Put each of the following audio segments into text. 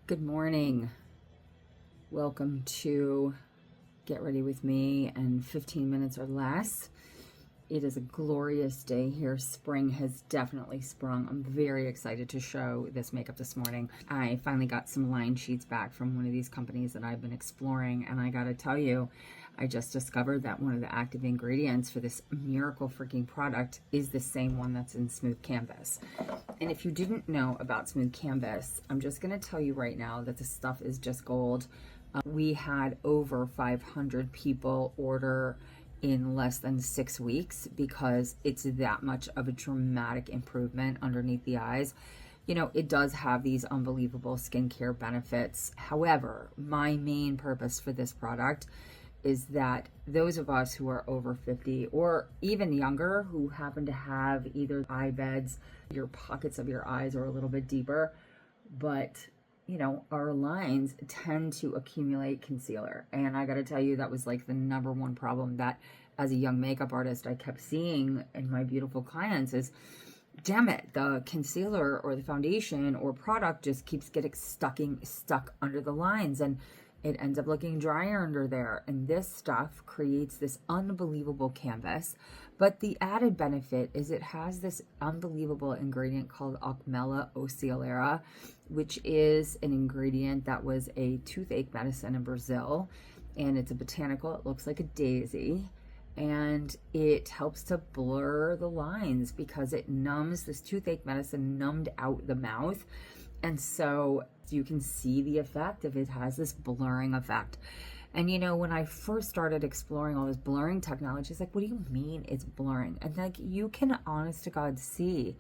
Good morning. Welcome to Get Ready With Me in 15 minutes or less. It is a glorious day here. Spring has definitely sprung. I'm very excited to show this makeup this morning. I finally got some line sheets back from one of these companies that I've been exploring, and I gotta tell you, I just discovered that one of the active ingredients for this miracle freaking product is the same one that's in Smooth Canvas. And if you didn't know about Smooth Canvas, I'm just gonna tell you right now that this stuff is just gold. We had over 500 people order in less than 6 weeks because it's that much of a dramatic improvement underneath the eyes. You know, it does have these unbelievable skincare benefits. However, my main purpose for this product is that those of us who are over 50 or even younger who happen to have either eye beds, your pockets of your eyes are a little bit deeper, but you know, our lines tend to accumulate concealer. And I gotta tell you, that was like the number one problem that as a young makeup artist I kept seeing in my beautiful clients is, damn it, the concealer or the foundation or product just keeps getting stuck under the lines, and it ends up looking drier under there. And this stuff creates this unbelievable canvas. But the added benefit is it has this unbelievable ingredient called Ocmella oceolera, which is an ingredient that was a toothache medicine in Brazil. And it's a botanical, it looks like a daisy. And it helps to blur the lines because it numbs, this toothache medicine numbed out the mouth. And so you can see the effect of it has this blurring effect. And you know, when I first started exploring all this blurring technology, it's like, what do you mean it's blurring? And like, you can honest to God see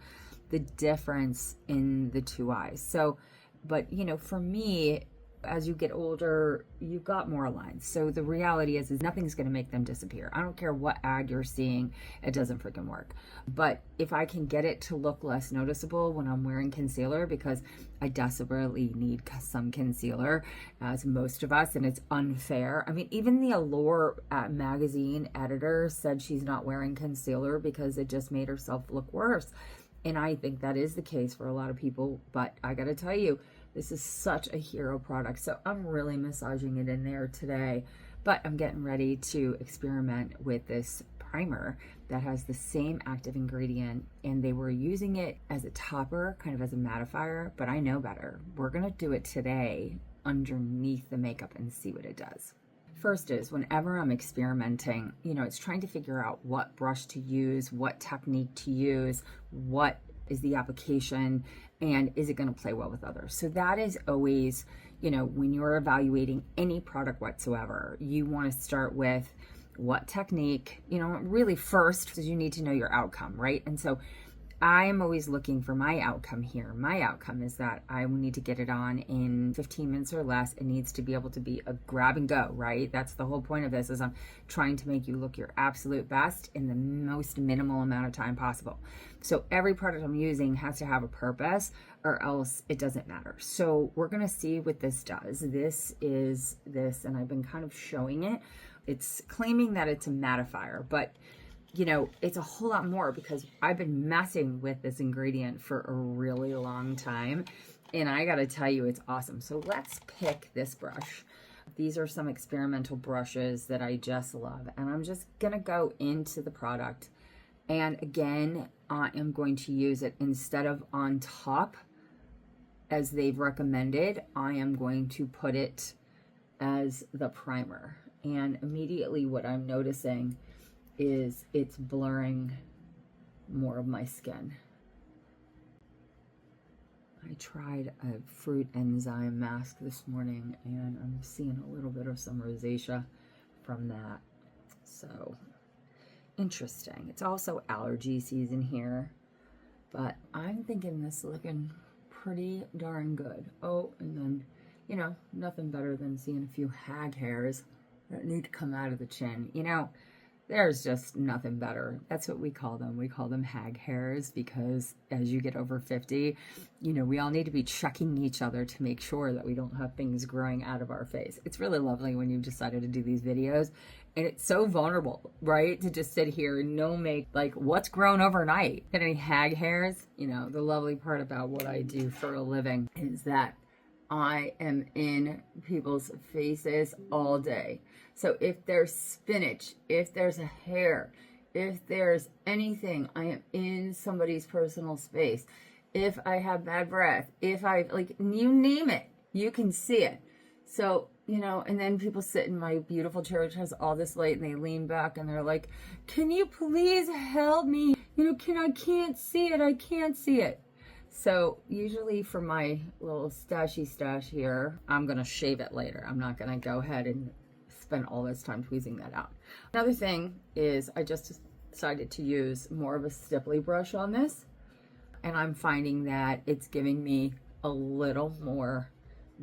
the difference in the two eyes. So, but you know, for me, as you get older, you've got more lines. So the reality is nothing's going to make them disappear. I don't care what ad you're seeing, it doesn't freaking work. But if I can get it to look less noticeable when I'm wearing concealer, because I desperately need some concealer, as most of us, and it's unfair. I mean, even the Allure magazine editor said she's not wearing concealer because it just made herself look worse. And I think that is the case for a lot of people, but I gotta tell you, this is such a hero product. So I'm really massaging it in there today, but I'm getting ready to experiment with this primer that has the same active ingredient, and they were using it as a topper, kind of as a mattifier, but I know better. We're gonna do it today underneath the makeup and see what it does. First is, whenever I'm experimenting, you know, it's trying to figure out what brush to use, what technique to use, what is the application, and is it going to play well with others? So that is always, you know, when you're evaluating any product whatsoever, you want to start with what technique, you know, really first is you need to know your outcome, right? And so I am always looking for my outcome here. My outcome is that I need to get it on in 15 minutes or less. It needs to be able to be a grab and go, right? That's the whole point of this, is I'm trying to make you look your absolute best in the most minimal amount of time possible. So every product I'm using has to have a purpose, or else it doesn't matter. So we're gonna see what this does. This is this, and I've been kind of showing it. It's claiming that it's a mattifier, but you know, it's a whole lot more because I've been messing with this ingredient for a really long time, and I gotta tell you, it's awesome. So let's pick this brush. These are some experimental brushes that I just love, and I'm just gonna go into the product. And again, I am going to use it instead of on top as they've recommended. I am going to put it as the primer. And immediately what I'm noticing is it's blurring more of my skin. I tried a fruit enzyme mask this morning, and I'm seeing a little bit of some rosacea from that. So interesting. It's also allergy season here, but I'm thinking this looking pretty darn good. Oh, and then, you know, nothing better than seeing a few hag hairs that need to come out of the chin. You know, there's just nothing better. That's what we call them. We call them hag hairs because as you get over 50, you know, we all need to be checking each other to make sure that we don't have things growing out of our face. It's really lovely when you've decided to do these videos, and it's so vulnerable, right? To just sit here and no make, like, what's grown overnight? Get any hag hairs? You know, the lovely part about what I do for a living is that I am in people's faces all day. So if there's spinach, if there's a hair, if there's anything, I am in somebody's personal space. If I have bad breath, if I, like, you name it, you can see it. So, you know, and then people sit in my beautiful chair, which has all this light, and they lean back and they're like, can you please help me? You know, I can't see it. I can't see it. So usually for my little stashy stash here, I'm going to shave it later. I'm not going to go ahead and spend all this time tweezing that out. Another thing is I just decided to use more of a stipply brush on this. And I'm finding that it's giving me a little more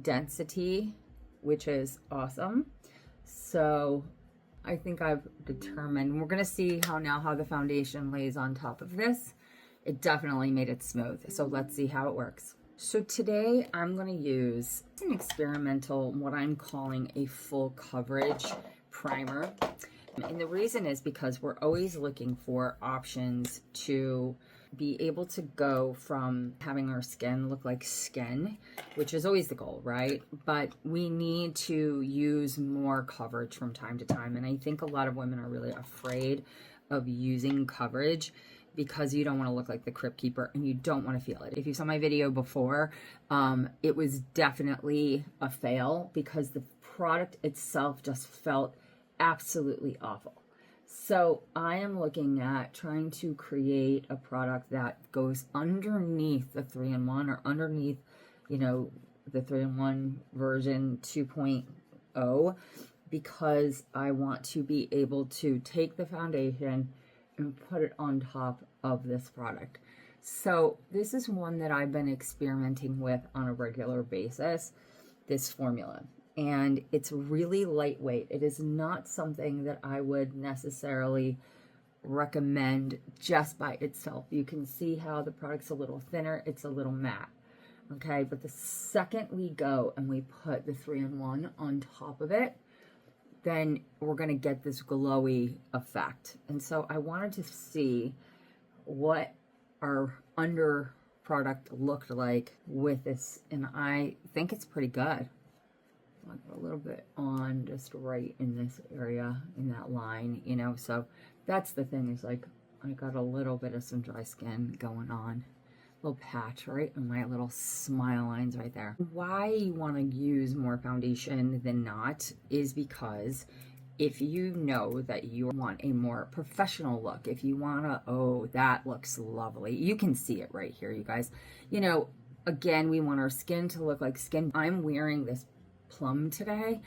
density, which is awesome. So I think I've determined, we're going to see how the foundation lays on top of this. It definitely made it smooth. So let's see how it works. So today I'm going to use an experimental, what I'm calling a full coverage primer. And the reason is because we're always looking for options to be able to go from having our skin look like skin, which is always the goal, right? But we need to use more coverage from time to time. And I think a lot of women are really afraid of using coverage because you don't want to look like the Crypt Keeper and you don't want to feel it. If you saw my video before, it was definitely a fail because the product itself just felt absolutely awful. So I am looking at trying to create a product that goes underneath the 3-in-1 or underneath, you know, the 3-in-1 version 2.0, because I want to be able to take the foundation and put it on top of this product. So this is one that I've been experimenting with on a regular basis, this formula. And it's really lightweight. It is not something that I would necessarily recommend just by itself. You can see how the product's a little thinner, it's a little matte. Okay, but the second we go and we put the 3-in-1 on top of it, then we're going to get this glowy effect. And so I wanted to see what our under product looked like with this, and I think it's pretty good. I'll put a little bit on just right in this area, in that line, you know. So that's the thing, is like I got a little bit of some dry skin going on. Little patch right on my little smile lines right there. Why you want to use more foundation than not is because if you know that you want a more professional look, if you want to, oh, that looks lovely. You can see it right here, you guys. You know, again, we want our skin to look like skin. I'm wearing this plum today,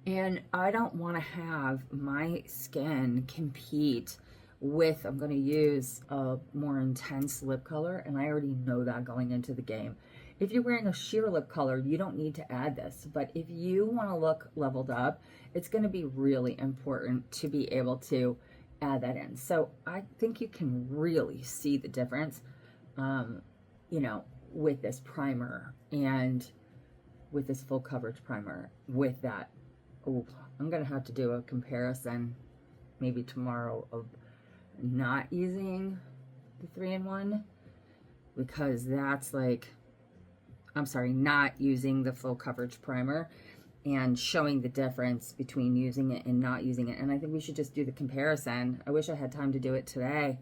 and I don't want to have my skin compete with, I'm going to use a more intense lip color, and I already know that going into the game. If you're wearing a sheer lip color, you don't need to add this, but if you want to look leveled up, it's going to be really important to be able to add that in. So I think you can really see the difference, you know, with this primer and with this full coverage primer with that. Oh, I'm going to have to do a comparison maybe tomorrow of not using the 3-in-1, because that's like, I'm sorry, not using the full coverage primer, and showing the difference between using it and not using it. And I think we should just do the comparison. I wish I had time to do it today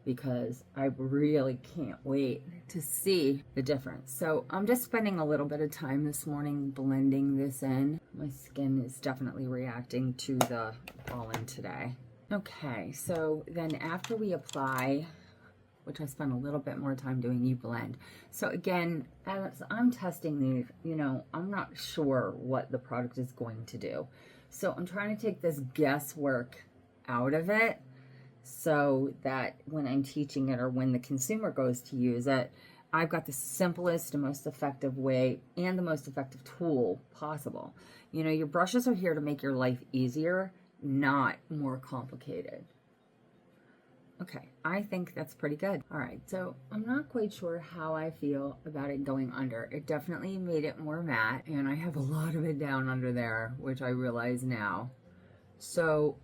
because I really can't wait to see the difference. So I'm just spending a little bit of time this morning blending this in. My skin is definitely reacting to the pollen today. Okay, so then after we apply, which I spent a little bit more time doing, you blend. So again, as I'm testing these, you know, I'm not sure what the product is going to do. So I'm trying to take this guesswork out of it so that when I'm teaching it or when the consumer goes to use it, I've got the simplest and most effective way and the most effective tool possible. You know, your brushes are here to make your life easier, not more complicated. Okay, I think that's pretty good. All right, so I'm not quite sure how I feel about it going under. It definitely made it more matte, and I have a lot of it down under there, which I realize now. So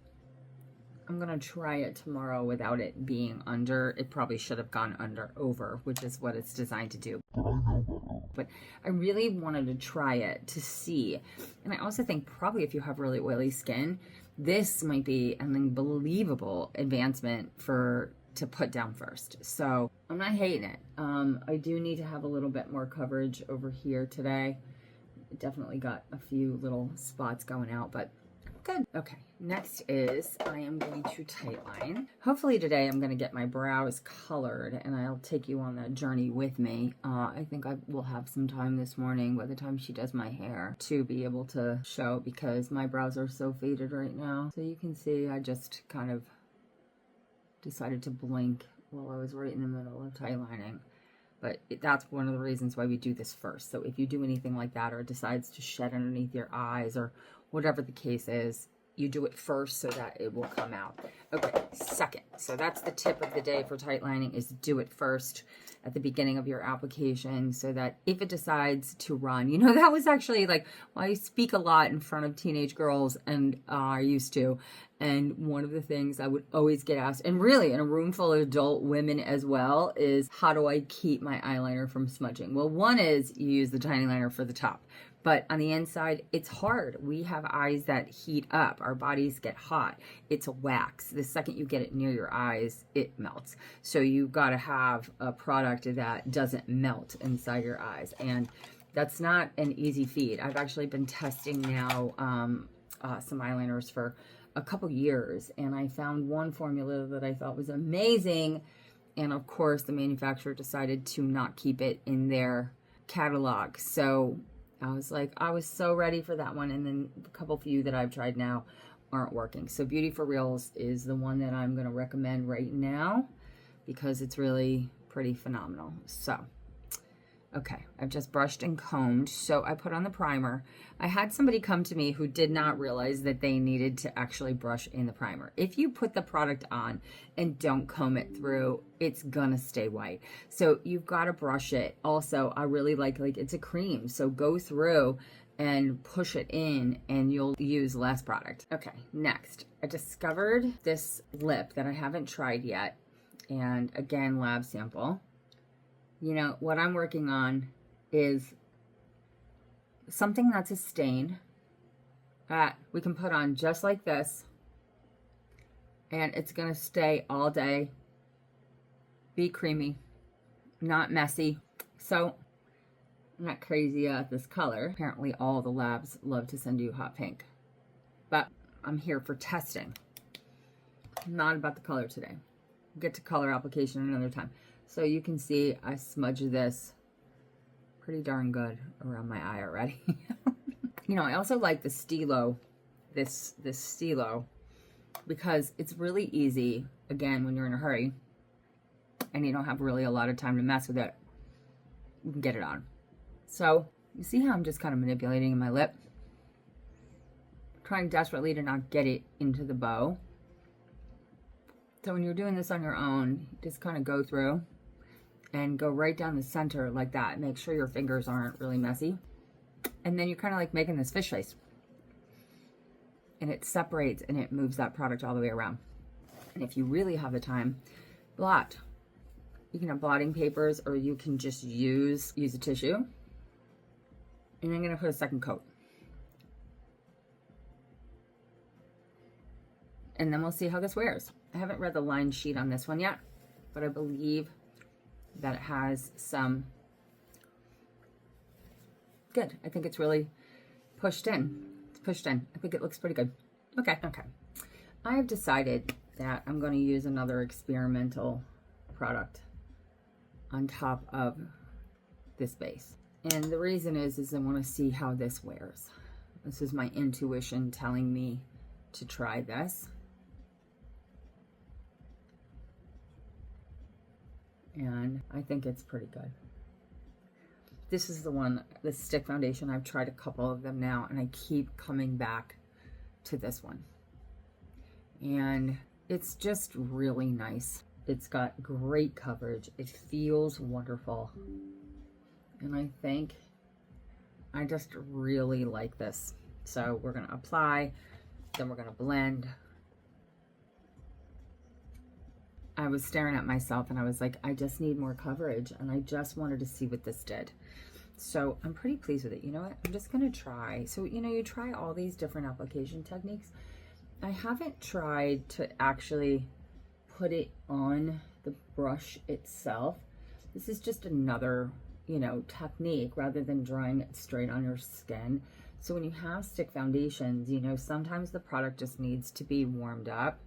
I'm going to try it tomorrow without it being under. It probably should have gone over, which is what it's designed to do. But I really wanted to try it to see. And I also think probably if you have really oily skin, this might be an unbelievable advancement to put down first. So I'm not hating it. I do need to have a little bit more coverage over here today. Definitely got a few little spots going out, but good. Okay, next is I am going to tightline. Hopefully today I'm going to get my brows colored, and I'll take you on that journey with me. I think I will have some time this morning by the time she does my hair to be able to show, because my brows are so faded right now. So you can see I just kind of decided to blink while I was right in the middle of tightlining. But that's one of the reasons why we do this first. So if you do anything like that, or it decides to shed underneath your eyes, or whatever the case is, you do it first so that it will come out. Okay, second. So that's the tip of the day for tightlining, is do it first at the beginning of your application, so that if it decides to run, you know, that was actually like, well, I speak a lot in front of teenage girls, and I used to. And one of the things I would always get asked, and really in a room full of adult women as well, is how do I keep my eyeliner from smudging? Well, one is you use the tiny liner for the top. But on the inside, it's hard. We have eyes that heat up. Our bodies get hot. It's a wax. The second you get it near your eyes, it melts. So you've got to have a product that doesn't melt inside your eyes. And that's not an easy feat. I've actually been testing now some eyeliners for a couple years, and I found one formula that I thought was amazing. And of course, the manufacturer decided to not keep it in their catalog. So I was like, I was so ready for that one. And then a couple few that I've tried now aren't working. So Beauty for Reals is the one that I'm going to recommend right now, because it's really pretty phenomenal. So, okay, I've just brushed and combed. So I put on the primer. I had somebody come to me who did not realize that they needed to actually brush in the primer. If you put the product on and don't comb it through, it's gonna stay white. So you've got to brush it. Also, I really like it's a cream. So go through and push it in, and you'll use less product. Okay, next, I discovered this lip that I haven't tried yet. And again, lab sample. You know, what I'm working on is something that's a stain that we can put on just like this, and it's going to stay all day, be creamy, not messy. So I'm not crazy about this color. Apparently all the labs love to send you hot pink, but I'm here for testing. Not about the color today. We'll get to color application another time. So you can see I smudged this pretty darn good around my eye already. You know, I also like the Stilo, this Stilo, because it's really easy, again, when you're in a hurry and you don't have really a lot of time to mess with it, you can get it on. So you see how I'm just kind of manipulating in my lip, trying desperately to not get it into the bow. So when you're doing this on your own, just kind of go through and go right down the center like that. Make sure your fingers aren't really messy. And then you're kind of like making this fish face. And it separates and it moves that product all the way around. And if you really have the time, blot. You can have blotting papers, or you can just use a tissue. And I'm gonna put a second coat. And then we'll see how this wears. I haven't read the line sheet on this one yet, but I believe that it has some good. I think it's really pushed in. It's pushed in. I think it looks pretty good. Okay. I have decided that I'm going to use another experimental product on top of this base. And the reason is I want to see how this wears. This is my intuition telling me to try this. And I think it's pretty good. This is the one, the stick foundation. I've tried a couple of them now, and I keep coming back to this one. And it's just really nice. It's got great coverage. It feels wonderful. And I think I just really like this. So we're going to apply, then we're going to blend, I was staring at myself and I was like, I just need more coverage, and I just wanted to see what this did. So I'm pretty pleased with it. You know what? I'm just going to try. So, you know, you try all these different application techniques. I haven't tried to actually put it on the brush itself. This is just another, you know, technique rather than drying it straight on your skin. So when you have stick foundations, you know, sometimes the product just needs to be warmed up.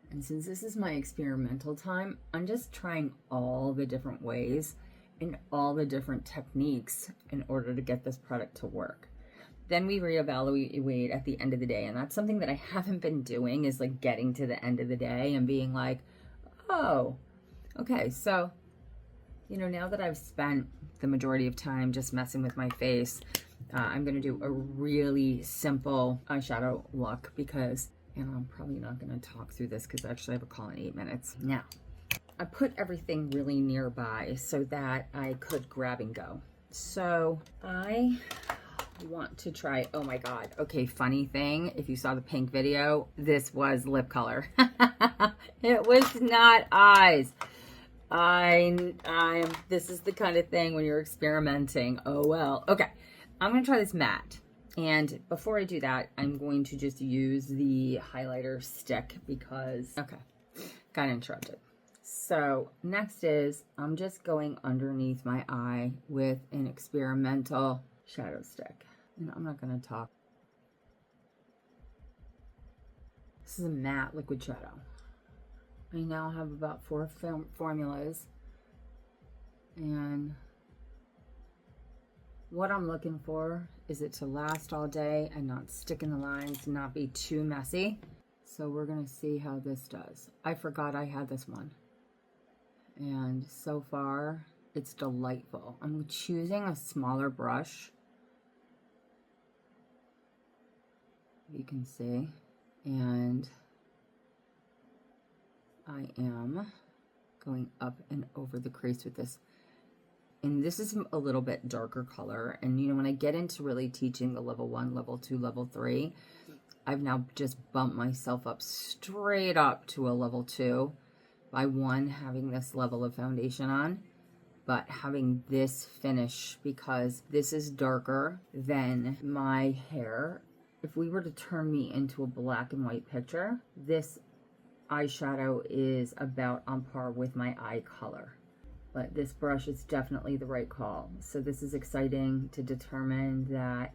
And since this is my experimental time, I'm just trying all the different ways and all the different techniques in order to get this product to work. Then we reevaluate at the end of the day. And that's something that I haven't been doing, is like getting to the end of the day and being like, oh, okay, so, you know, now that I've spent the majority of time just messing with my face, I'm going to do a really simple eyeshadow look because, and I'm probably not going to talk through this because I actually have a call in 8 minutes. Now, I put everything really nearby so that I could grab and go. So I want to try, oh my God. Okay, funny thing, if you saw the pink video, this was lip color. It was not eyes. This is the kind of thing when you're experimenting. Oh well. Okay, I'm gonna try this matte. And before I do that, I'm going to just use the highlighter stick because, okay, got interrupted. So next is, I'm just going underneath my eye with an experimental shadow stick. And I'm not going to talk. This is a matte liquid shadow. I now have about 4 formulas. And what I'm looking for is it to last all day and not stick in the lines, not be too messy. So we're going to see how this does. I forgot I had this one. And so far, it's delightful. I'm choosing a smaller brush. You can see. And I am going up and over the crease with this. And this is a little bit darker color. And you know, when I get into really teaching the level 1, level 2, level 3, I've now just bumped myself up straight up to a level 2 by having this level of foundation on, but having this finish because this is darker than my hair. If we were to turn me into a black and white picture, this eyeshadow is about on par with my eye color. But this brush is definitely the right call. So this is exciting to determine that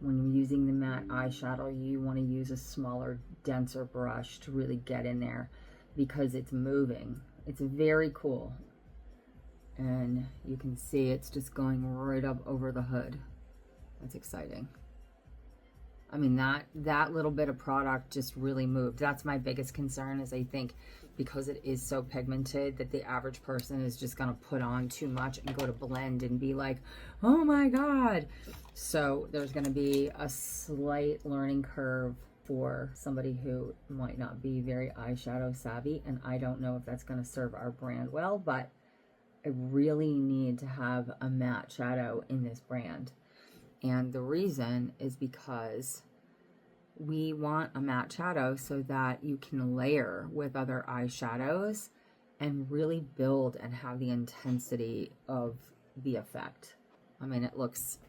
when you're using the matte eyeshadow, you want to use a smaller, denser brush to really get in there because it's moving. It's very cool. And you can see it's just going right up over the hood. That's exciting. I mean, that little bit of product just really moved. That's my biggest concern, is I think because it is so pigmented that the average person is just going to put on too much and go to blend and be like, oh my God. So there's going to be a slight learning curve for somebody who might not be very eyeshadow savvy. And I don't know if that's going to serve our brand well, but I really need to have a matte shadow in this brand. And the reason is because we want a matte shadow so that you can layer with other eyeshadows and really build and have the intensity of the effect. I mean, it looks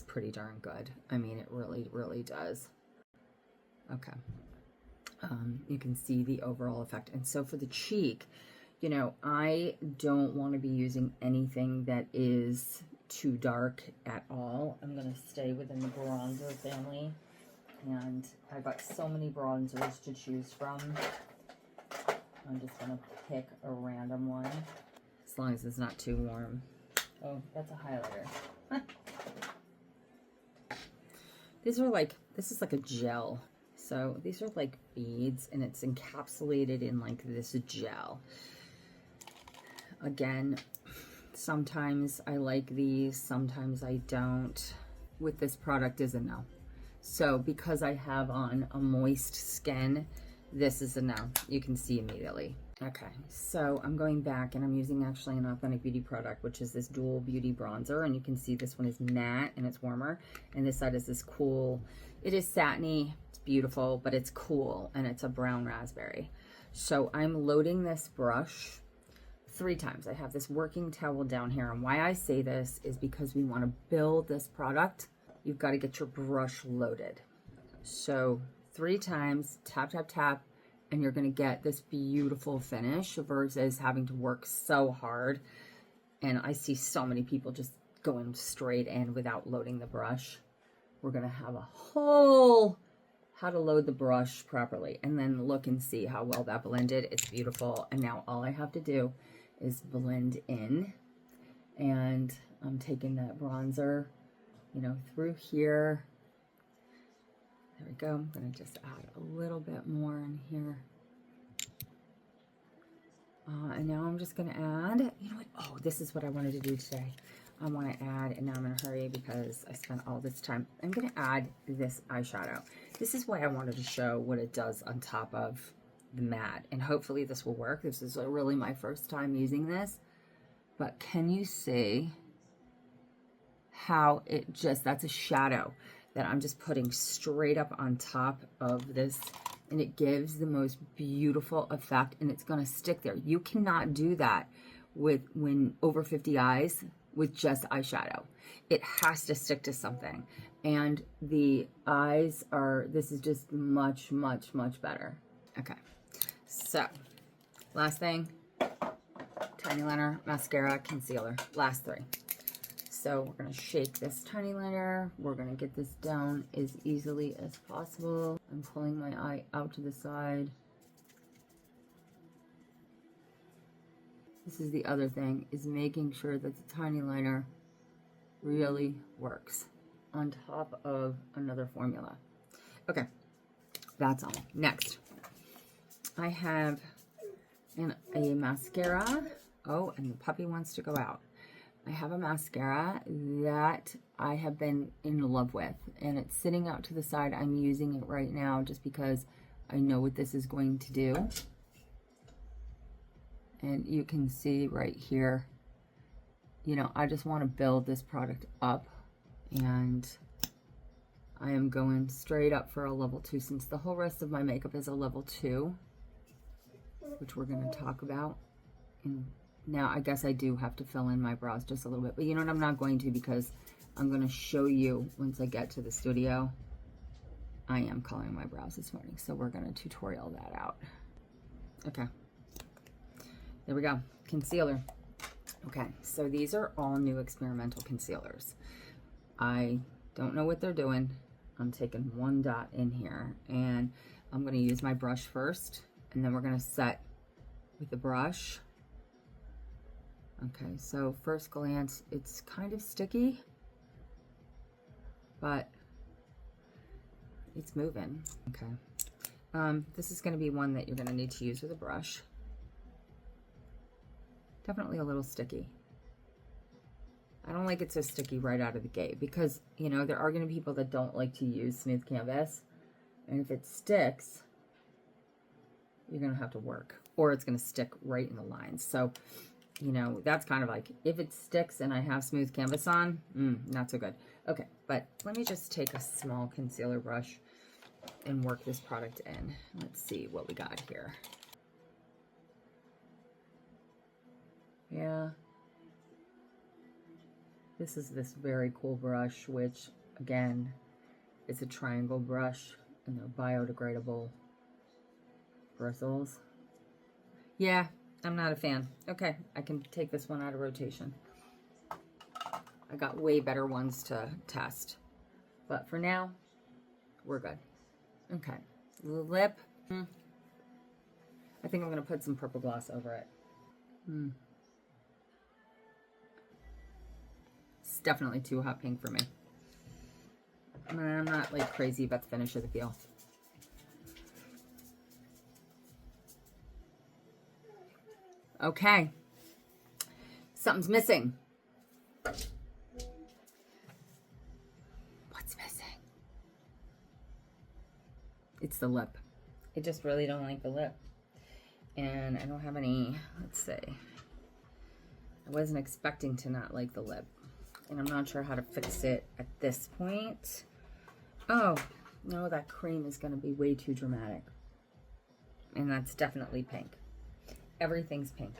pretty darn good. I mean, it really, really does. Okay. You can see the overall effect. And so for the cheek, you know, I don't want to be using anything that is too dark at all. I'm going to stay within the bronzer family. And I've got so many bronzers to choose from. I'm just going to pick a random one. As long as it's not too warm. Oh, that's a highlighter. These are like, this is like a gel. So these are like beads and it's encapsulated in like this gel. Again, sometimes I like these, sometimes I don't. With this product is a no. So because I have on a moist skin, this is a no. You can see immediately. Okay, so I'm going back and I'm using actually an Authentic Beauty product, which is this Dual Beauty bronzer. And you can see this one is matte and it's warmer. And this side is this cool, it is satiny, it's beautiful, but it's cool and it's a brown raspberry. So I'm loading this brush 3 times. I have this working towel down here, and why I say this is because we want to build this product. You've got to get your brush loaded. So 3 times, tap, tap, tap, and you're going to get this beautiful finish versus having to work so hard. And I see so many people just going straight in without loading the brush. We're going to have a whole how to load the brush properly, and then look and see how well that blended. It's beautiful. And now all I have to do is blend in, and I'm taking that bronzer, you know, through here. There we go. I'm going to just add a little bit more in here. And now I'm just going to add, you know what? Oh, this is what I wanted to do today. I want to add, and now I'm in a hurry because I spent all this time. I'm going to add this eyeshadow. This is why I wanted to show what it does on top of the matte. And hopefully this will work. This is really my first time using this. But can you see how it just, that's a shadow that I'm just putting straight up on top of this, and it gives the most beautiful effect, and it's going to stick there. You cannot do that when over 50 eyes with just eyeshadow. It has to stick to something, and the eyes are, this is just much, much, much better. Okay, so last thing, tiny liner, mascara, concealer, last 3. So we're going to shake this tiny liner. We're going to get this down as easily as possible. I'm pulling my eye out to the side. This is the other thing, is making sure that the tiny liner really works on top of another formula. Okay, that's all. Next, I have a mascara. Oh, and the puppy wants to go out. I have a mascara that I have been in love with, and it's sitting out to the side. I'm using it right now just because I know what this is going to do. And you can see right here, you know, I just want to build this product up, and I am going straight up for a level 2 since the whole rest of my makeup is a level 2, which we're going to talk about. And now, I guess I do have to fill in my brows just a little bit, but you know what? I'm not going to, because I'm going to show you once I get to the studio. I am coloring my brows this morning, so we're going to tutorial that out. Okay. There we go. Concealer. Okay, so these are all new experimental concealers. I don't know what they're doing. I'm taking 1 dot in here, and I'm going to use my brush first, and then we're going to set with the brush. Okay, so first glance, it's kind of sticky, but it's moving. Okay. This is going to be one that you're going to need to use with a brush. Definitely a little sticky. I don't like it so sticky right out of the gate because, you know, there are going to be people that don't like to use smooth canvas. And if it sticks, you're going to have to work, or it's going to stick right in the lines. So, you know, that's kind of like, if it sticks and I have smooth canvas on, not so good. Okay, but let me just take a small concealer brush and work this product in. Let's see what we got here. Yeah. This is this very cool brush, which, again, is a triangle brush, and they're biodegradable bristles. Yeah. I'm not a fan. Okay, I can take this one out of rotation. I got way better ones to test. But for now, we're good. Okay, lip. I think I'm going to put some purple gloss over it. It's definitely too hot pink for me. I'm not like crazy about the finish of the feel. Okay, something's missing. What's missing? It's the lip. I just really don't like the lip. And I don't have any, let's see. I wasn't expecting to not like the lip. And I'm not sure how to fix it at this point. Oh, no, that cream is going to be way too dramatic. And that's definitely pink. Everything's pink.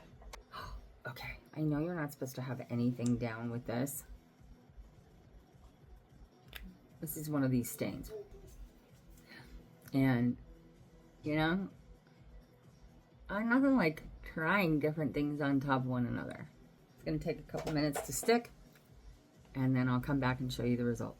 Okay, I know you're not supposed to have anything down with this. This is one of these stains. And, you know, I'm nothing like trying different things on top of one another. It's going to take a couple minutes to stick, and then I'll come back and show you the result.